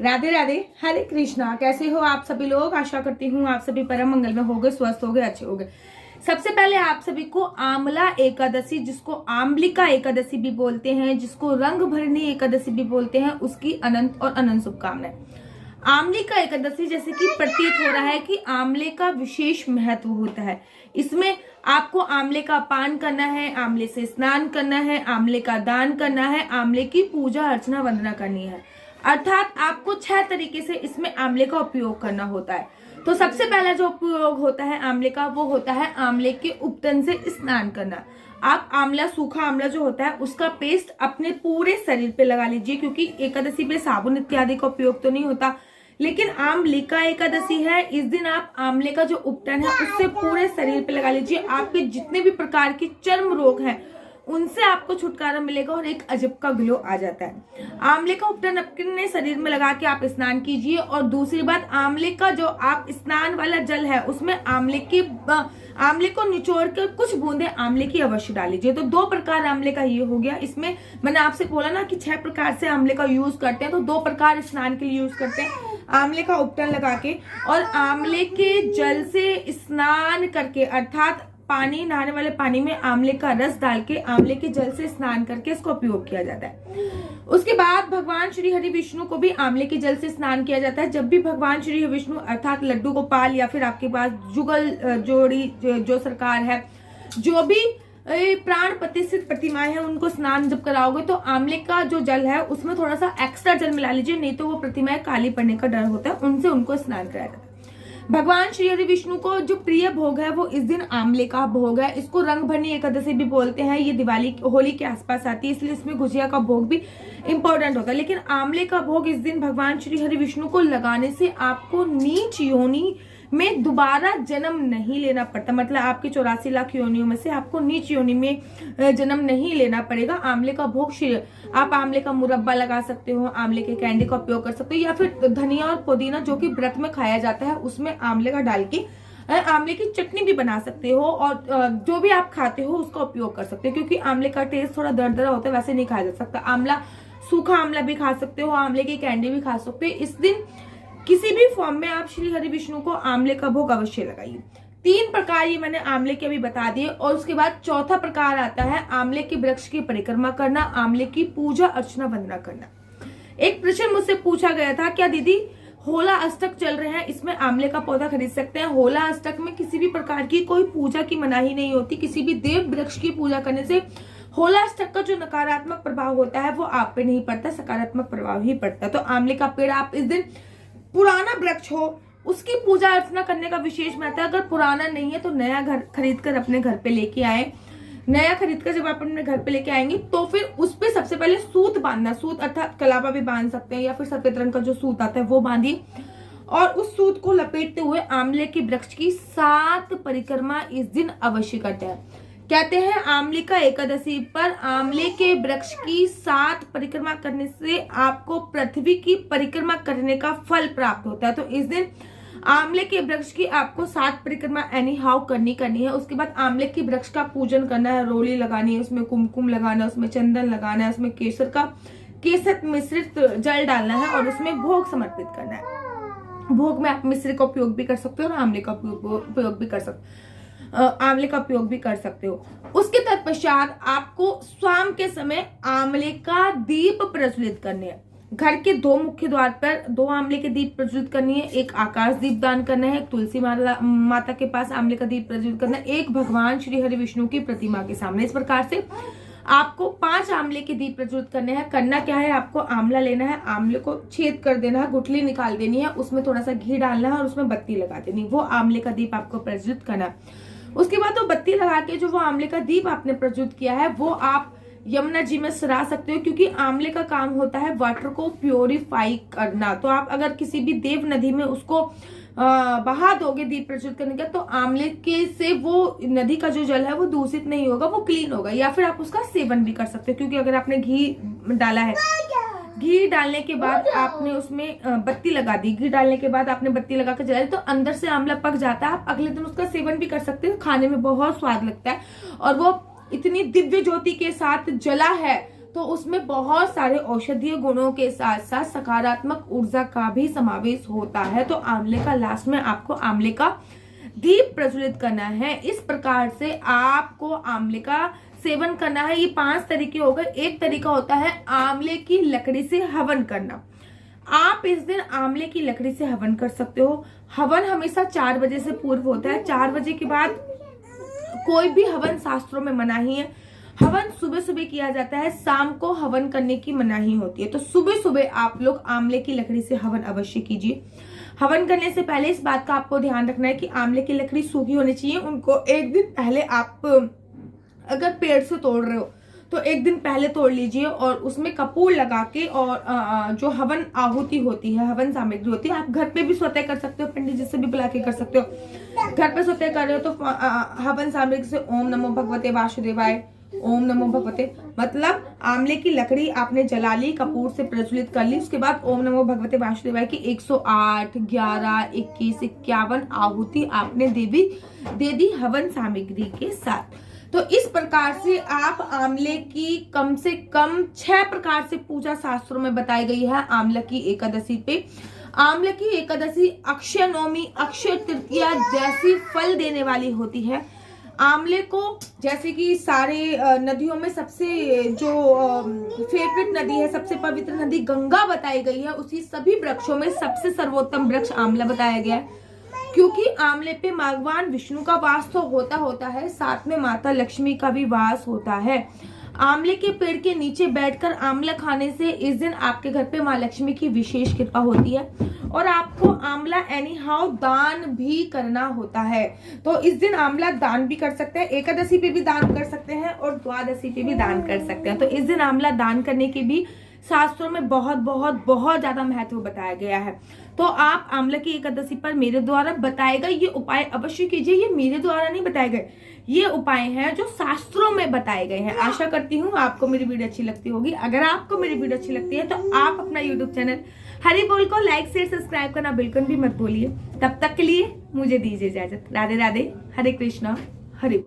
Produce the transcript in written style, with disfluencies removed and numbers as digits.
राधे राधे, हरे कृष्णा। कैसे हो आप सभी लोग? आशा करती हूँ आप सभी परम मंगल में होगे, स्वस्थ होगे, अच्छे होगे। सबसे पहले आप सभी को आंवला एकादशी, जिसको आंवलिका एकादशी भी बोलते हैं, जिसको रंग भरनी एकादशी भी बोलते हैं, उसकी अनंत और अनंत शुभकामनाएं। आंवले का एकादशी जैसे कि प्रतीत हो रहा है कि आंवले का विशेष महत्व होता है। इसमें आपको आंवले का पान करना है, आंवले से स्नान करना है, आंवले का दान करना है, आंवले की पूजा अर्चना वंदना करनी है। अर्थात आपको 6 तरीके से इसमें आंवले का उपयोग करना होता है। तो सबसे पहला जो उपयोग होता है आंवले का, वो होता है आंवले के उपटन से स्नान करना। आप आंवला, सूखा आंवला जो होता है, उसका पेस्ट अपने पूरे शरीर पे लगा लीजिए, क्योंकि एकादशी पे साबुन इत्यादि का उपयोग तो नहीं होता। लेकिन आंवलिका एकादशी है, इस दिन आप आंवले का जो उपटन है उससे पूरे शरीर पे लगा लीजिए। आपके जितने भी प्रकार के चर्म रोग हैं उनसे आपको छुटकारा मिलेगा और एक अजब का ग्लो आ जाता है। आंवले का उपटन अपने शरीर में लगा के आप स्नान कीजिए। और दूसरी बात, आंवले का जो आप स्नान वाला जल है उसमें आंवले को निचोड़ कर कुछ बूंदे आंवले की अवश्य डाल लीजिए। तो 2 प्रकार आंवले का ये हो गया। इसमें मैंने आपसे बोला ना कि 6 प्रकार से आंवले का यूज करते हैं, तो 2 प्रकार स्नान के लिए यूज करते हैं, आंवले का उपटन लगा के और आंवले के जल से स्नान करके, अर्थात पानी, नहाने वाले पानी में आंवले का रस डाल के आंवले के जल से स्नान करके इसका उपयोग किया जाता है। उसके बाद भगवान श्री हरि विष्णु को भी आंवले के जल से स्नान किया जाता है। जब भी भगवान श्री विष्णु अर्थात लड्डू गोपाल या फिर आपके पास जुगल जोड़ी जो सरकार है, जो भी प्राण प्रतिष्ठित प्रतिमाएं हैं, उनको स्नान जब कराओगे तो आंवले का जो जल है उसमें थोड़ा सा एक्स्ट्रा जल मिला लीजिए, नहीं तो वो प्रतिमाएं काली पड़ने का डर होता है, उनसे उनको स्नान कराया जाता है। भगवान श्री हरि विष्णु को जो प्रिय भोग है वो इस दिन आंवले का भोग है। इसको रंग भरनी एकादशी भी बोलते हैं। ये दिवाली, होली के आसपास आती है, इसलिए इसमें गुजिया का भोग भी इंपॉर्टेंट होता है। लेकिन आंवले का भोग इस दिन भगवान श्री हरि विष्णु को लगाने से आपको नीच योनि में दोबारा जन्म नहीं लेना पड़ता। मतलब आपके 84 लाख योनियों में से आपको नीच योनि में जन्म नहीं लेना पड़ेगा। आंवले का भोग, आप आंवले का मुरब्बा लगा सकते हो, आंवले के कैंडी का उपयोग कर सकते हो, या फिर धनिया और पुदीना जो कि व्रत में खाया जाता है उसमें आंवले का डाल के आंवले की चटनी भी बना सकते हो, और जो भी आप खाते हो उसका उपयोग कर सकते हो। क्योंकि आंवले का टेस्ट थोड़ा दरदरा होता है, वैसे नहीं खाया जा सकता। आंवला, सूखा आंवला भी खा सकते हो, आंवले की कैंडी भी खा सकते हो। इस दिन किसी भी फॉर्म में आप श्री हरि विष्णु को आंवले का भोग अवश्य लगाइए। 3 प्रकार ये मैंने आंवले के अभी बता दिए। और उसके बाद चौथा प्रकार आता है आंवले के वृक्ष की परिक्रमा करना, आंवले की पूजा अर्चना वंदना करना। एक प्रश्न मुझसे पूछा गया था, क्या दीदी होला अष्टक चल रहे हैं, इसमें आंवले का पौधा खरीद सकते हैं? होला अष्टक में किसी भी प्रकार की कोई पूजा की मनाही नहीं होती। किसी भी देव वृक्ष की पूजा करने से होला अष्टक का जो नकारात्मक प्रभाव होता है वो आप पे नहीं पड़ता, सकारात्मक प्रभाव ही पड़ता है। तो आंवले का पेड़, आप इस दिन पुराना वृक्ष हो उसकी पूजा अर्चना करने का विशेष महत्व है। अगर पुराना नहीं है तो नया घर खरीद कर अपने घर पे लेके आए। नया खरीद कर जब आप अपने घर पे लेके आएंगे तो फिर उस पे सबसे पहले सूत बांधना, सूत अर्थात कलावा भी बांध सकते हैं, या फिर सफेद रंग का जो सूत आता है वो बांधिए। और उस सूत को लपेटते हुए आंवले के वृक्ष की 7 परिक्रमा इस दिन अवश्य करते हैं। कहते हैं आंवलिका एकादशी पर आंवले के वृक्ष की 7 परिक्रमा करने से आपको पृथ्वी की परिक्रमा करने का फल प्राप्त होता है। तो इस दिन आंवले के वृक्ष की आपको 7 परिक्रमा एनी हाउ करनी है। उसके बाद आंवले के वृक्ष का पूजन करना है, रोली लगानी है, उसमें कुमकुम लगाना है, उसमें चंदन लगाना है, उसमें केसर मिश्रित जल डालना है और उसमें भोग समर्पित करना है। भोग में आप मिश्री का उपयोग भी कर सकते हो और आंवले का उपयोग भी कर सकते हो, आंवले का उपयोग भी कर सकते हो। उसके तत्पश्चात आपको शाम के समय आंवले का दीप प्रज्वलित करने हैं। घर के 2 मुख्य द्वार पर 2 आंवले के दीप प्रज्वलित करनी है। एक आकाश दीप दान करना है, एक तुलसी माता के पास आंवले का दीप प्रज्वलित करना है, एक भगवान श्री हरि विष्णु की प्रतिमा के सामने। इस प्रकार से आपको 5 आंवले के दीप प्रज्वलित करने हैं। करना क्या है, आपको आंवला लेना है, आंवले को छेद कर देना है, गुठली निकाल देनी है, उसमें थोड़ा सा घी डालना है और उसमें बत्ती लगा देनी, वो आंवले का दीप आपको प्रज्वलित करना है। उसके बाद वो बत्ती लगा के जो वो आंवले का दीप आपने प्रज्वलित किया है वो आप यमुना जी में सरा सकते हो, क्योंकि आंवले का काम होता है वाटर को प्योरीफाई करना। तो आप अगर किसी भी देव नदी में उसको बहा दोगे दीप प्रज्वलित करने का, तो आंवले के से वो नदी का जो जल है वो दूषित नहीं होगा, वो क्लीन होगा। या फिर आप उसका सेवन भी कर सकते हो, क्योंकि अगर आपने घी डाला है, घी डालने के बाद आपने उसमें बत्ती लगा दी, घी डालने के बाद आपने बत्ती लगा कर जलाई, तो अंदर से आंवला पक जाता है। आप अगले दिन उसका सेवन भी कर सकते हो, खाने में बहुत स्वाद लगता है। और वो इतनी दिव्य ज्योति के साथ जला है तो उसमें बहुत सारे औषधीय गुणों के साथ साथ सकारात्मक ऊर्जा का भी समावेश होता है। तो आंवले का लास्ट में आपको आंवले का दीप प्रज्वलित करना है। इस प्रकार से आपको आंवले का सेवन करना है। ये 5 तरीके हो गए। एक तरीका होता है आंवले की लकड़ी से हवन करना। आप इस दिन आंवले की लकड़ी से हवन कर सकते हो। हवन हमेशा 4 बजे से पूर्व होता है। 4 बजे के बाद कोई भी हवन शास्त्रों में मनाही है। हवन सुबह सुबह किया जाता है, शाम को हवन करने की मनाही होती है। तो सुबह सुबह आप लोग आंवले की लकड़ी से हवन अवश्य कीजिए। हवन करने से पहले इस बात का आपको ध्यान रखना है कि आंवले की लकड़ी सूखी होनी चाहिए। उनको एक दिन पहले आप अगर पेड़ से तोड़ रहे हो तो एक दिन पहले तोड़ लीजिए और उसमें कपूर लगा के और जो हवन आहुति होती है, हवन सामग्री होती है, आप घर पे भी स्वतः कर सकते हो, पंडित जी से भी बुला के कर सकते हो। घर पे स्वतः कर रहे हो तो हवन सामग्री से ओम नमो भगवते वासुदेवाय, ओम नमो भगवते, मतलब आंवले की लकड़ी आपने जला ली, कपूर से प्रज्वलित कर ली, उसके बाद ओम नमो भगवते वासुदेवाय की 108, 11, 21, 51 आहुति आपने दे दी हवन सामग्री के साथ। तो इस प्रकार से आप आंवले की कम से कम 6 प्रकार से पूजा शास्त्रों में बताई गई है आंवला की एकादशी पे। आंवला की एकादशी अक्षय नवमी, अक्षय तृतीया जैसी फल देने वाली होती है। आंवले को जैसे कि सारे नदियों में सबसे जो फेवरेट नदी है, सबसे पवित्र नदी गंगा बताई गई है, उसी सभी वृक्षों में सबसे सर्वोत्तम वृक्ष आंवला बताया गया है। क्योंकि आंवले पे भगवान विष्णु का वास तो होता है, साथ में माता लक्ष्मी का भी वास होता है। आंवले के पेड़ के नीचे बैठकर आंवला खाने से इस दिन आपके घर पे माँ लक्ष्मी की विशेष कृपा होती है और आपको आंवला एनी हाउ दान भी करना होता है। तो इस दिन आंवला दान भी कर सकते हैं, एकादशी पे भी दान कर सकते हैं और द्वादशी पे भी दान कर सकते हैं। तो इस दिन आंवला दान करने की भी शास्त्रों में बहुत बहुत बहुत ज्यादा महत्व बताया गया है। तो आप आंवला की एकादशी पर मेरे द्वारा बताए गए ये उपाय अवश्य कीजिए। ये मेरे द्वारा नहीं बताए गए, ये उपाय हैं जो शास्त्रों में बताए गए हैं। आशा करती हूँ आपको मेरी वीडियो अच्छी लगती होगी। अगर आपको मेरी वीडियो अच्छी लगती है तो आप अपना यूट्यूब चैनल हरि बोल को लाइक शेयर सब्सक्राइब करना बिल्कुल भी मत भूलिए। तब तक के लिए मुझे दीजिए इजाजत। राधे राधे, हरे कृष्णा, हरि।